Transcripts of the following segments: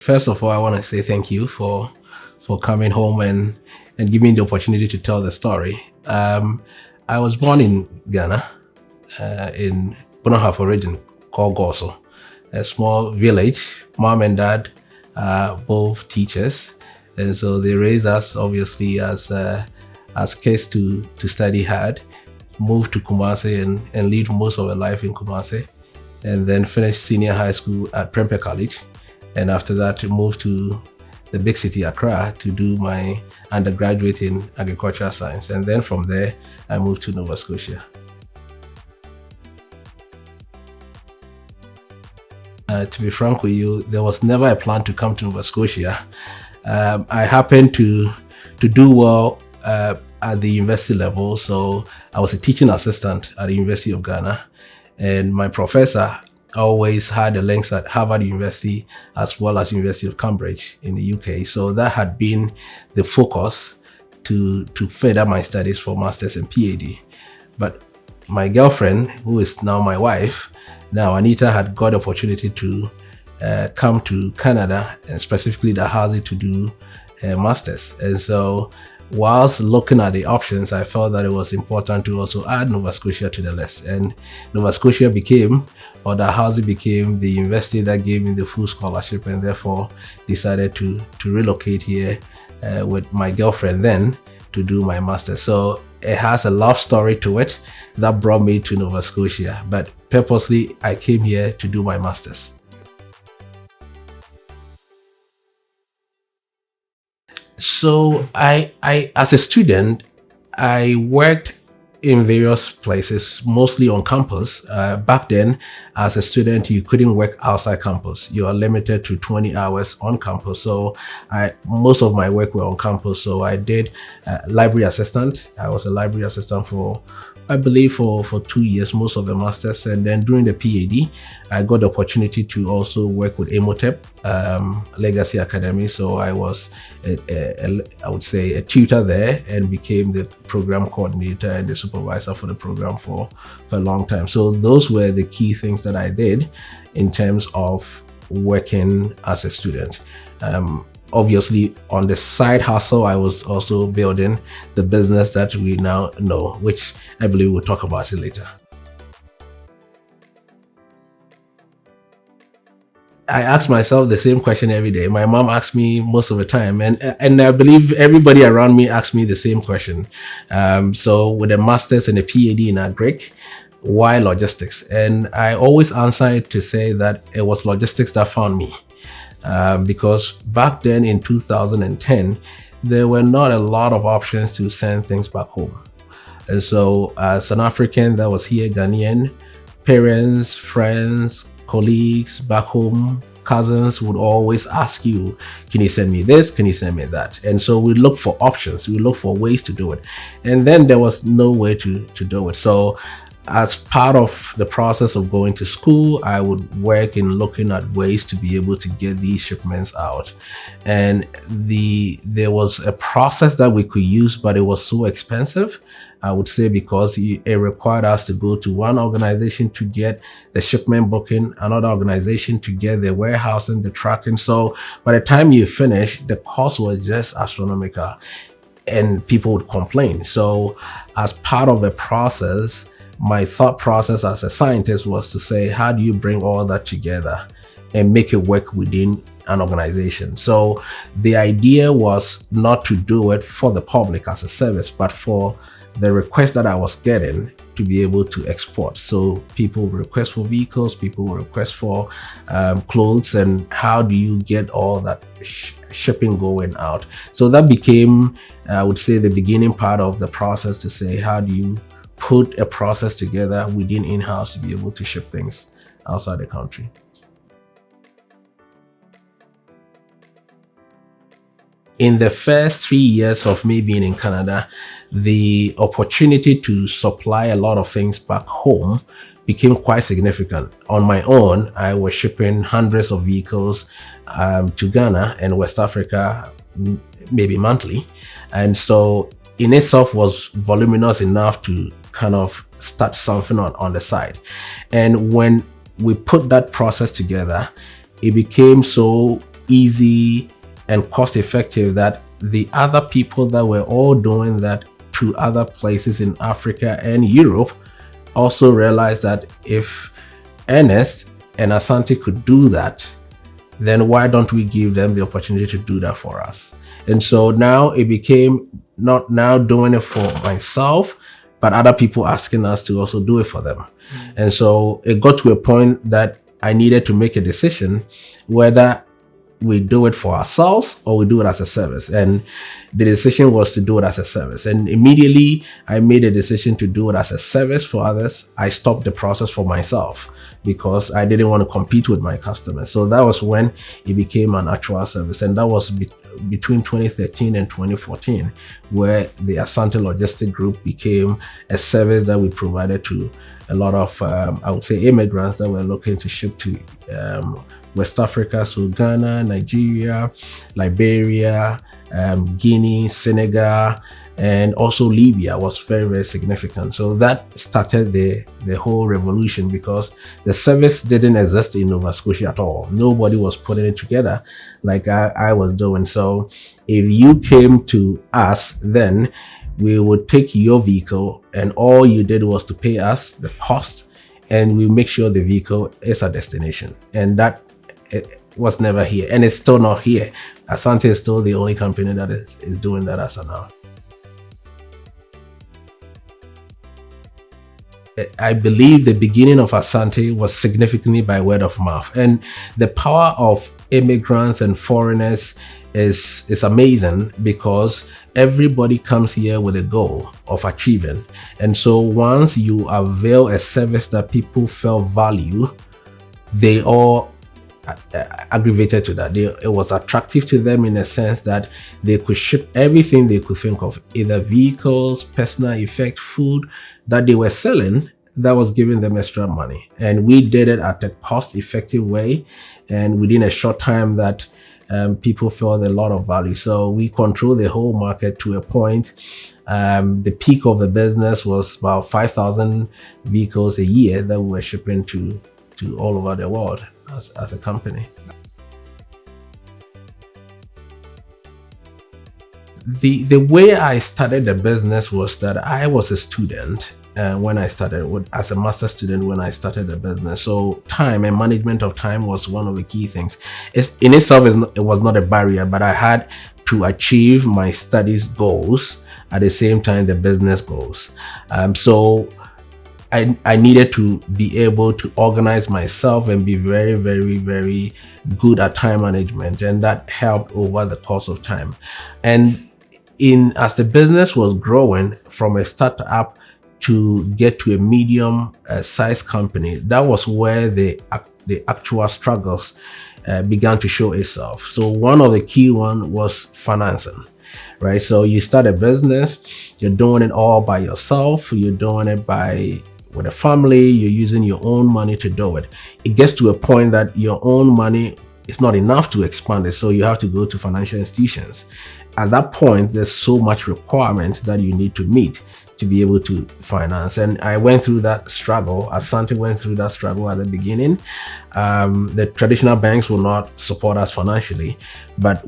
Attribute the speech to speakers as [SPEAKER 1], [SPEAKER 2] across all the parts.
[SPEAKER 1] First of all, I want to say thank you for coming home and giving me the opportunity to tell the story. I was born in Ghana, in Bunahafo region called Goso, a small village. Mom and dad are both teachers, and so they raised us obviously as kids to study hard. Moved to Kumasi and lived most of our life in Kumasi, and then finished senior high school at Prempeh College, and after that moved to the big city Accra to do my undergraduate in agricultural science, and then from there I moved to Nova Scotia. To be frank with you, there was never a plan to come to Nova Scotia. I happened to do well at the university level, so I was a teaching assistant at the University of Ghana, and my professor always had the links at Harvard University as well as University of Cambridge in the UK. So that had been the focus to further my studies for masters and PhD. But my girlfriend, who is now my wife, now Anita, had got the opportunity to come to Canada, and specifically Dalhousie, to do her masters. And so whilst looking at the options, I felt that it was important to also add Nova Scotia to the list. And Nova Scotia became, or Dalhousie became, the university that gave me the full scholarship, and therefore decided to relocate here with my girlfriend then to do my master's. So it has a love story to it that brought me to Nova Scotia, but purposely I came here to do my master's. So I as a student, I worked in various places, mostly on campus. Back then, as a student, you couldn't work outside campus. You are limited to 20 hours on campus. So most of my work were on campus. So I did library assistant. I was a library assistant for, I believe, for 2 years, most of the masters. And then during the PhD, I got the opportunity to also work with Emotep Legacy Academy. So I was, I would say, a tutor there, and became the program coordinator and the supervisor for the program for a long time. So those were the key things that I did in terms of working as a student. Obviously, on the side hustle, I was also building the business that we now know, which I believe we'll talk about it later. I ask myself the same question every day. My mom asks me most of the time, and I believe everybody around me asks me the same question. So with a master's and a PhD in agric, why logistics? And I always answer it to say that it was logistics that found me. Because back then in 2010, there were not a lot of options to send things back home. And so as an African that was here, Ghanaian, parents, friends, colleagues back home, cousins would always ask you, can you send me this? Can you send me that? And so we look for options. We look for ways to do it. And then there was no way to do it. So as part of the process of going to school, I would work in looking at ways to be able to get these shipments out. And there was a process that we could use, but it was so expensive, I would say, because it required us to go to one organization to get the shipment booking, another organization to get the warehousing, the tracking. So by the time you finish, the cost was just astronomical, and people would complain. So as part of the process, my thought process as a scientist was to say, how do you bring all that together and make it work within an organization? So the idea was not to do it for the public as a service, but for the request that I was getting to be able to export. So people request for vehicles, people request for clothes, and how do you get all that shipping going out? So that became, I would say, the beginning part of the process to say, how do you put a process together within in-house to be able to ship things outside the country. In the first 3 years of me being in Canada, the opportunity to supply a lot of things back home became quite significant. On my own, I was shipping hundreds of vehicles to Ghana and West Africa, maybe monthly. And so in itself was voluminous enough to kind of start something on the side. And when we put that process together, it became so easy and cost effective that the other people that were all doing that to other places in Africa and Europe also realized that if Ernest and Asante could do that, then why don't we give them the opportunity to do that for us? And so now it became not now doing it for myself, but other people asking us to also do it for them. And so it got to a point that I needed to make a decision whether we do it for ourselves or we do it as a service. And the decision was to do it as a service. And immediately I made a decision to do it as a service for others. I stopped the process for myself because I didn't want to compete with my customers. So that was when it became an actual service. And that was between 2013 and 2014, where the Asante Logistics Group became a service that we provided to a lot of, I would say, immigrants that were looking to ship to West Africa, so Ghana, Nigeria, Liberia, Guinea, Senegal, and also Libya was very, very significant. So that started the whole revolution because the service didn't exist in Nova Scotia at all. Nobody was putting it together like I was doing. So if you came to us, then we would take your vehicle and all you did was to pay us the cost and we make sure the vehicle is a destination. And that it was never here and it's still not here. Asante is still the only company that is doing that as of now. I believe the beginning of Asante was significantly by word of mouth, and the power of immigrants and foreigners is amazing because everybody comes here with a goal of achieving. And so once you avail a service that people felt value, they all aggravated to that. It was attractive to them in a sense that they could ship everything they could think of, either vehicles, personal effect, food that they were selling that was giving them extra money. And we did it at a cost-effective way and within a short time that people felt a lot of value. So we control the whole market to a point. The peak of the business was about 5,000 vehicles a year that we were shipping to all over the world as a company. The way I started the business was that I was a student when I started, as a master's student when I started the business. So time and management of time was one of the key things. In itself, it was not a barrier, but I had to achieve my studies goals at the same time the business goals. So I needed to be able to organize myself and be very, very, very good at time management. And that helped over the course of time. And as the business was growing from a startup to get to a medium size company, that was where the actual struggles began to show itself. So one of the key ones was financing. Right? So you start a business, you're doing it all by yourself, you're doing it with a family, you're using your own money to do it. It gets to a point that your own money is not enough to expand it, so you have to go to financial institutions. At that point, there's so much requirement that you need to meet to be able to finance. And I went through that struggle. Asante went through that struggle at the beginning. The traditional banks will not support us financially, but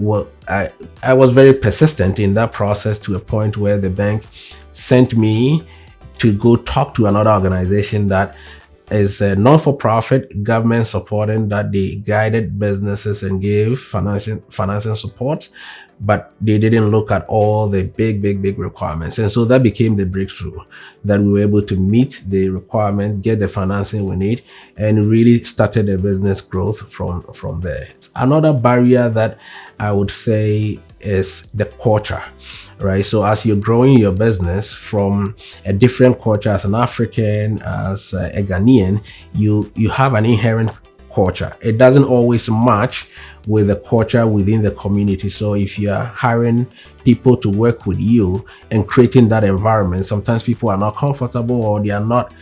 [SPEAKER 1] I was very persistent in that process to a point where the bank sent me to go talk to another organization that is a non-for-profit, government supporting, that they guided businesses and gave financing support, but they didn't look at all the big requirements. And so that became the breakthrough, that we were able to meet the requirement, get the financing we need, and really started the business growth from there. Another barrier that I would say is the culture, right? So as you're growing your business from a different culture, as an African, as a Ghanaian, you have an inherent culture. It doesn't always match with the culture within the community. So if you are hiring people to work with you and creating that environment, sometimes people are not comfortable or they are not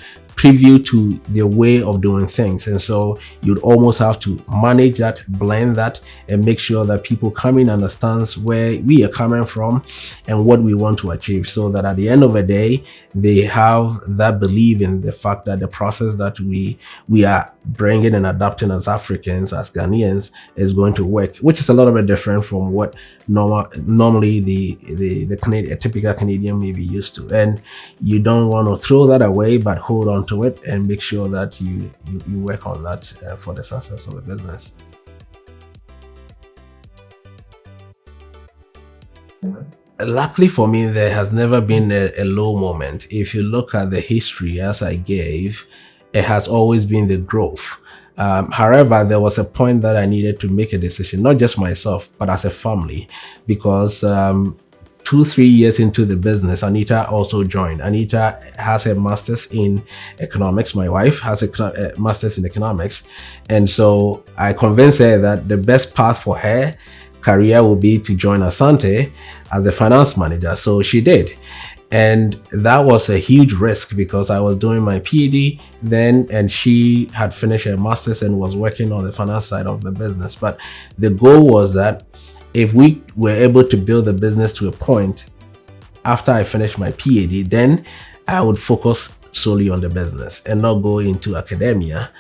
[SPEAKER 1] preview to their way of doing things. And so you'd almost have to manage that, blend that, and make sure that people coming understands where we are coming from and what we want to achieve, so that at the end of the day, they have that belief in the fact that the process that we are bringing and adapting as Africans, as Ghanaians, is going to work, which is a little bit different from what normally the Canadian, a typical Canadian may be used to. And you don't want to throw that away, but hold on to it and make sure that you work on that for the success of the business. Luckily for me, there has never been a low moment. If you look at the history as I gave, it has always been the growth. However, there was a point that I needed to make a decision, not just myself, but as a family, because 2-3 years into the business, Anita also joined. Anita has a master's in economics. My wife has a master's in economics. And so I convinced her that the best path for her career will be to join Asante as a finance manager. So she did. And that was a huge risk because I was doing my PhD then, and she had finished her master's and was working on the finance side of the business. But the goal was that if we were able to build the business to a point after I finished my PhD, then I would focus solely on the business and not go into academia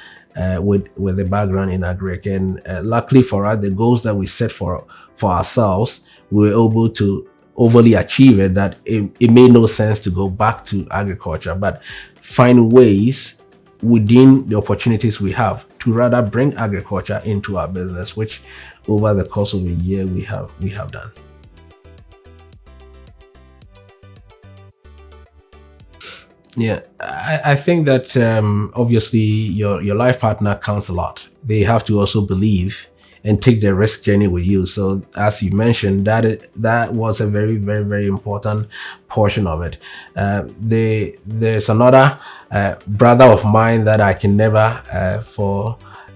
[SPEAKER 1] with a background in agric. And luckily for us, the goals that we set for ourselves, we were able to overly achieve it, that it made no sense to go back to agriculture, but find ways within the opportunities we have to rather bring agriculture into our business, which over the course of a year we have done. Yeah, I think that obviously your life partner counts a lot. They have to also believe and take the risk journey with you. So as you mentioned, that was a very, very, very important portion of it. There's another brother of mine that I can never,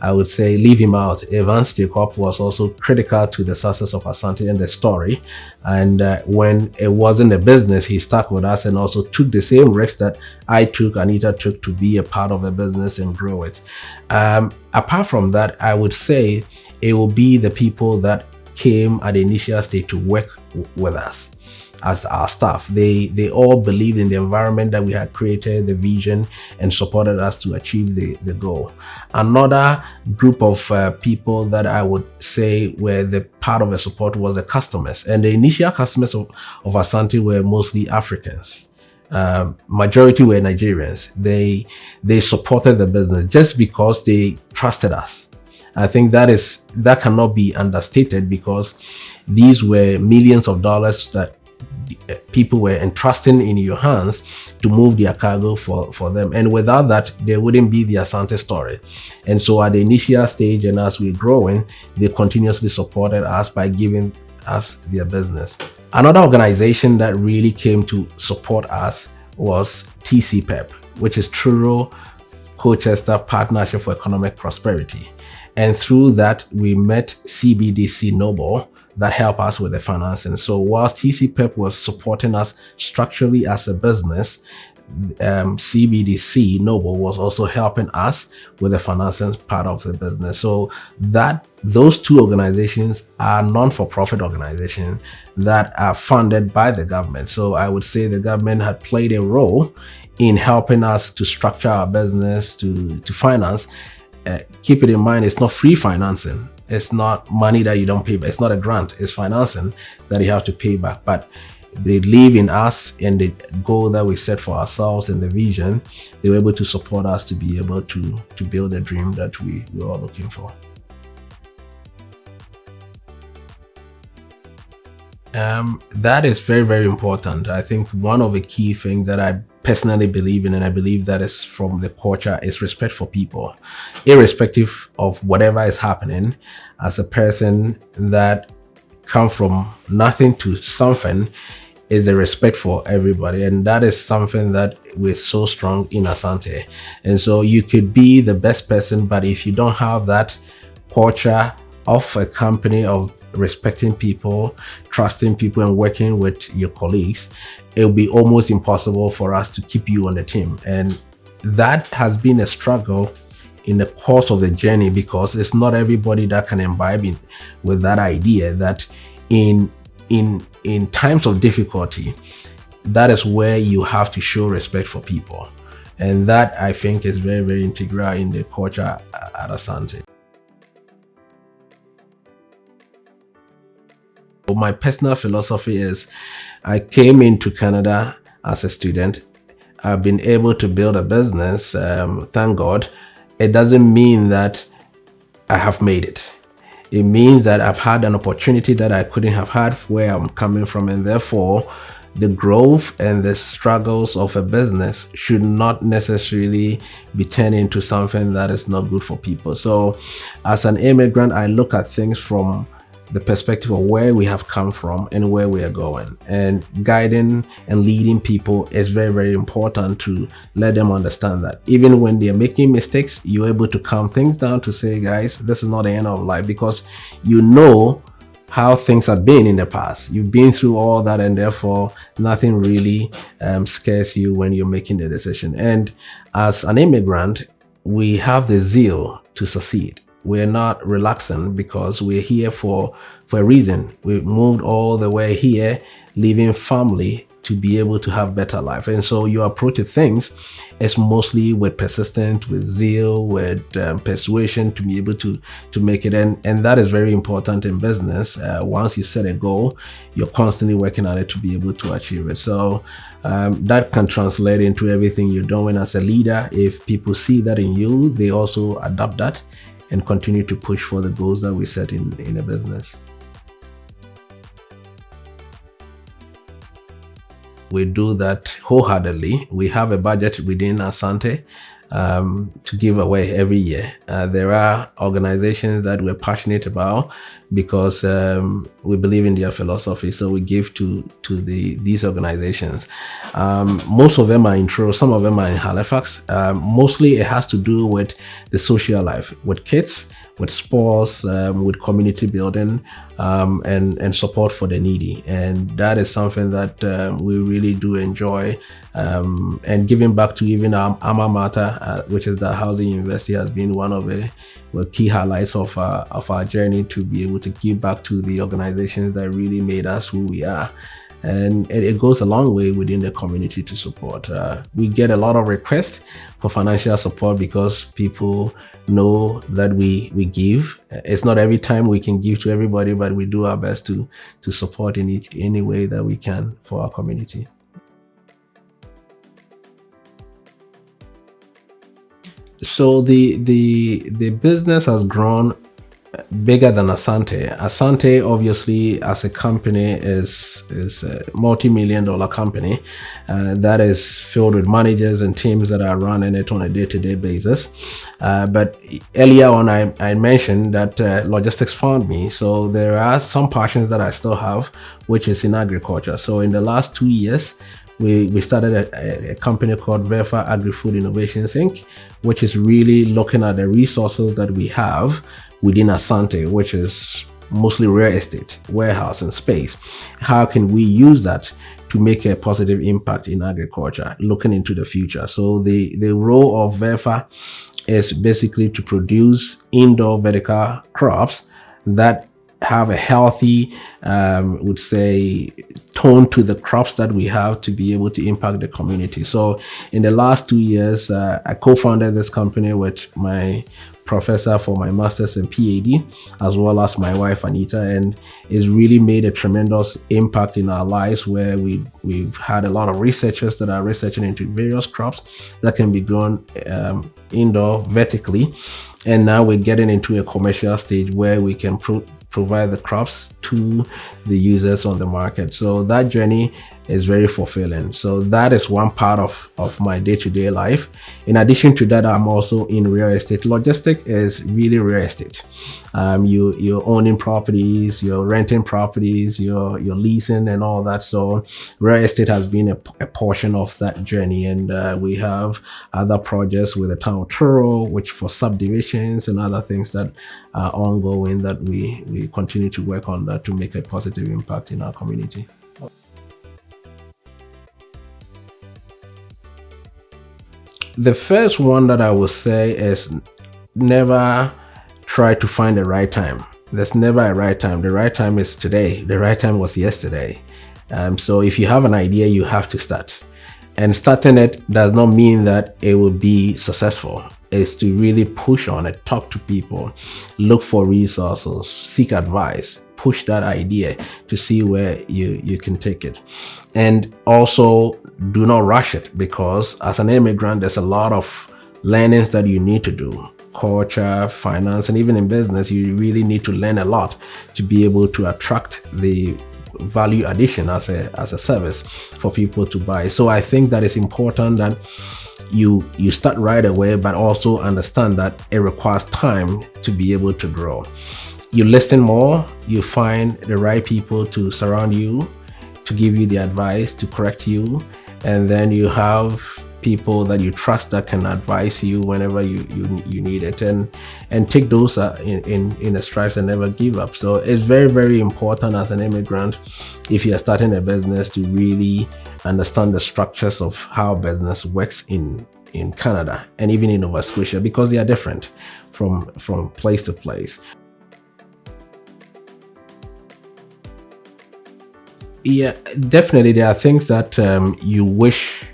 [SPEAKER 1] I would say, leave him out. Evans Jacob was also critical to the success of Asante and the story. And when it wasn't a business, he stuck with us and also took the same risks that Anita took to be a part of the business and grow it. Apart from that, I would say it will be the people that came at the initial stage to work with us as our staff. They all believed in the environment that we had created, the vision, and supported us to achieve the goal. Another group of people that I would say were the part of the support was the customers. And the initial customers of Asante were mostly Africans. Majority were Nigerians. They supported the business just because they trusted us. I think that cannot be understated, because these were millions of dollars that people were entrusting in your hands to move their cargo for them. And without that, there wouldn't be the Asante story. And so at the initial stage and as we're growing, they continuously supported us by giving us their business. Another organization that really came to support us was TCPEP, which is Truro Colchester Partnership for Economic Prosperity. And through that, we met CBDC Noble that helped us with the financing. So whilst TCPEP was supporting us structurally as a business, CBDC Noble was also helping us with the financing part of the business. So those two organizations are non-for-profit organizations that are funded by the government. So I would say the government had played a role in helping us to structure our business, to finance. Keep it in mind, it's not free financing. It's not money that you don't pay back. It's not a grant. It's financing that you have to pay back. But they believe in us and the goal that we set for ourselves and the vision. They were able to support us to be able to build a dream that we were all looking for. That is very, very important. I think one of the key things that I personally believe in, and I believe that is from the culture, is respect for people. Irrespective of whatever is happening, as a person that come from nothing to something, is the respect for everybody. And that is something that we're so strong in Asante. And so you could be the best person, but if you don't have that culture of a company of respecting people, trusting people, and working with your colleagues, it will be almost impossible for us to keep you on the team. And that has been a struggle in the course of the journey, because it's not everybody that can imbibe with that idea that in times of difficulty, that is where you have to show respect for people. And that, I think, is very, very integral in the culture at Asante. My personal philosophy is, I came into Canada as a student. I've been able to build a business, thank God. It doesn't mean that I have made it. It means that I've had an opportunity that I couldn't have had where I'm coming from, and therefore the growth and the struggles of a business should not necessarily be turned into something that is not good for people. So as an immigrant, I look at things from the perspective of where we have come from and where we are going. And guiding and leading people is very, very important to let them understand that even when they're making mistakes, you're able to calm things down to say, guys, this is not the end of life, because you know how things have been in the past. You've been through all that, and therefore nothing really scares you when you're making the decision. And as an immigrant, we have the zeal to succeed. We're not relaxing because we're here for a reason. We moved all the way here, leaving family to be able to have better life. And so your approach to things is mostly with persistence, with zeal, with persuasion to be able to make it. And that is very important in business. Once you set a goal, you're constantly working on it to be able to achieve it. So that can translate into everything you're doing as a leader. If people see that in you, they also adopt that and continue to push for the goals that we set in a business. We do that wholeheartedly. We have a budget within Asante to give away every year. There are organizations that we're passionate about because we believe in their philosophy, so we give to these organizations. Most of them are in Truro, some of them are in Halifax. Mostly it has to do with the social life, with kids, with sports, with community building, and support for the needy. And that is something that we really do enjoy. And giving back to even our alma mater, which is the Housing University, has been one of the key highlights of our journey, to be able to give back to the organizations that really made us who we are. And it goes a long way within the community to support. We get a lot of requests for financial support because people know that we give. It's not every time we can give to everybody, but we do our best to support in any way that we can for our community. So the business has grown bigger than Asante. Asante, obviously, as a company, is a multi-million-dollar company that is filled with managers and teams that are running it on a day-to-day basis. But earlier on, I mentioned that logistics found me. So there are some passions that I still have, which is in agriculture. So in the last 2 years, we started a company called BOF Agri-Food Innovations Inc., which is really looking at the resources that we have within Asante, which is mostly real estate, warehouse, and space. How can we use that to make a positive impact in agriculture, looking into the future? So the role of BOF is basically to produce indoor vertical crops that have a healthy, would say, tone to the crops that we have to be able to impact the community. So in the last 2 years, I co-founded this company with my professor for my master's and PhD, as well as my wife Anita, and it's really made a tremendous impact in our lives, where we've had a lot of researchers that are researching into various crops that can be grown indoor vertically, and now we're getting into a commercial stage where we can provide the crops to the users on the market. So that journey is very fulfilling. So that is one part of my day-to-day life. In addition to that, I'm also in real estate. Logistics is really real estate. You're owning properties, you're renting properties, you're leasing and all that. So real estate has been a portion of that journey. And we have other projects with the town of Truro, which for subdivisions and other things that are ongoing, that we continue to work on that to make a positive impact in our community. The first one that I would say is never try to find the right time. There's never a right time. The right time is today. The right time was yesterday. So if you have an idea, you have to start. And starting it does not mean that it will be successful. It's to really push on it, talk to people, look for resources, seek advice, push that idea to see where you can take it. And also do not rush it, because as an immigrant, there's a lot of learnings that you need to do. Culture, finance, and even in business, you really need to learn a lot to be able to attract the value addition as a service for people to buy. So I think that it's important that you start right away, but also understand that it requires time to be able to grow. You listen more, you find the right people to surround you, to give you the advice, to correct you, and then you have people that you trust that can advise you whenever you need it, and take those in a stride and never give up. So it's very, very important as an immigrant, if you are starting a business, to really understand the structures of how business works in Canada and even in Nova Scotia, because they are different from place to place. Yeah, definitely there are things that you wish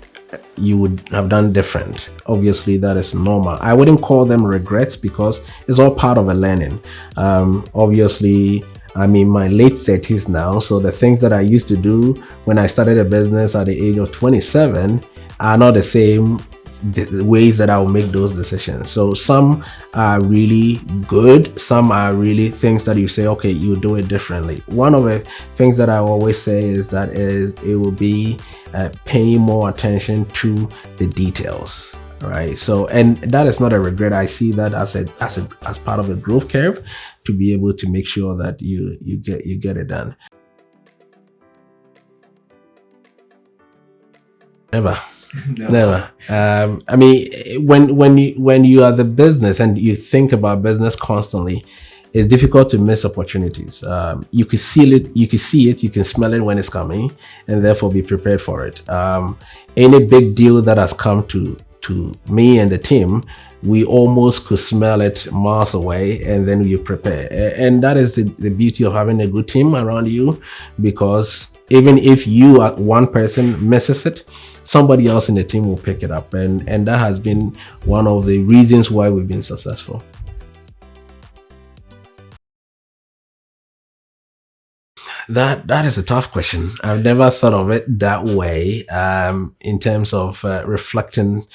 [SPEAKER 1] you would have done different. Obviously, that is normal. I wouldn't call them regrets, because it's all part of a learning. Obviously, I'm in my late 30s now, so the things that I used to do when I started a business at the age of 27 are not the same the ways that I will make those decisions. So some are really good, some are really things that you say, okay, you do it differently. One of the things that I always say is that it will be paying more attention to the details, right? So, and that is not a regret. I see that as part of the growth curve, to be able to make sure that you get it done. Never. I mean, when you are the business and you think about business constantly, it's difficult to miss opportunities. You can see it, you can smell it when it's coming, and therefore be prepared for it. Any big deal that has come to me and the team, we almost could smell it miles away, and then you prepare. And that is the beauty of having a good team around you, because even if one person misses it, somebody else in the team will pick it up, and that has been one of the reasons why we've been successful. That is a tough question. I've never thought of it that way. In terms of reflecting,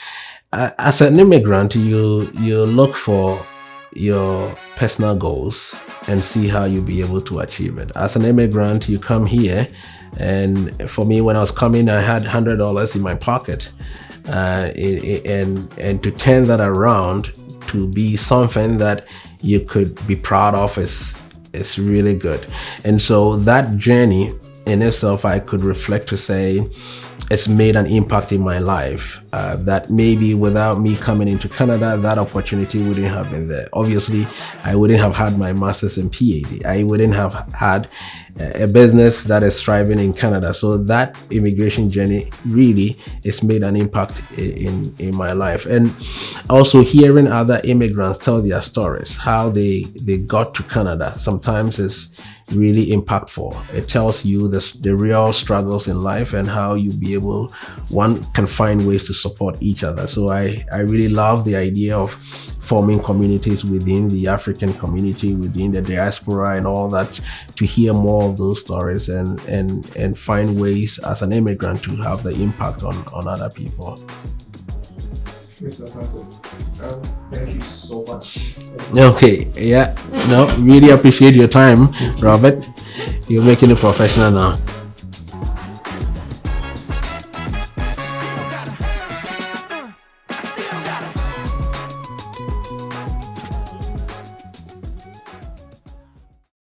[SPEAKER 1] as an immigrant, you look for your personal goals and see how you'll be able to achieve it. As an immigrant, you come here, and for me, when I was coming, I had $100 in my pocket, and to turn that around to be something that you could be proud of is really good. And so that journey in itself, I could reflect to say, it's made an impact in my life, that maybe without me coming into Canada, that opportunity wouldn't have been there. Obviously, I wouldn't have had my master's and PhD. I wouldn't have had a business that is thriving in Canada. So that immigration journey really has made an impact in my life. And also hearing other immigrants tell their stories, how they got to Canada, sometimes is really impactful. It tells you the real struggles in life, and how one can find ways to support each other. So I really love the idea of forming communities within the African community, within the diaspora and all that, to hear more of those stories and find ways as an immigrant to have the impact on other people.
[SPEAKER 2] Mr. Asante, thank you so much.
[SPEAKER 1] Okay, yeah, no, really appreciate your time, Robert. You're making it professional now.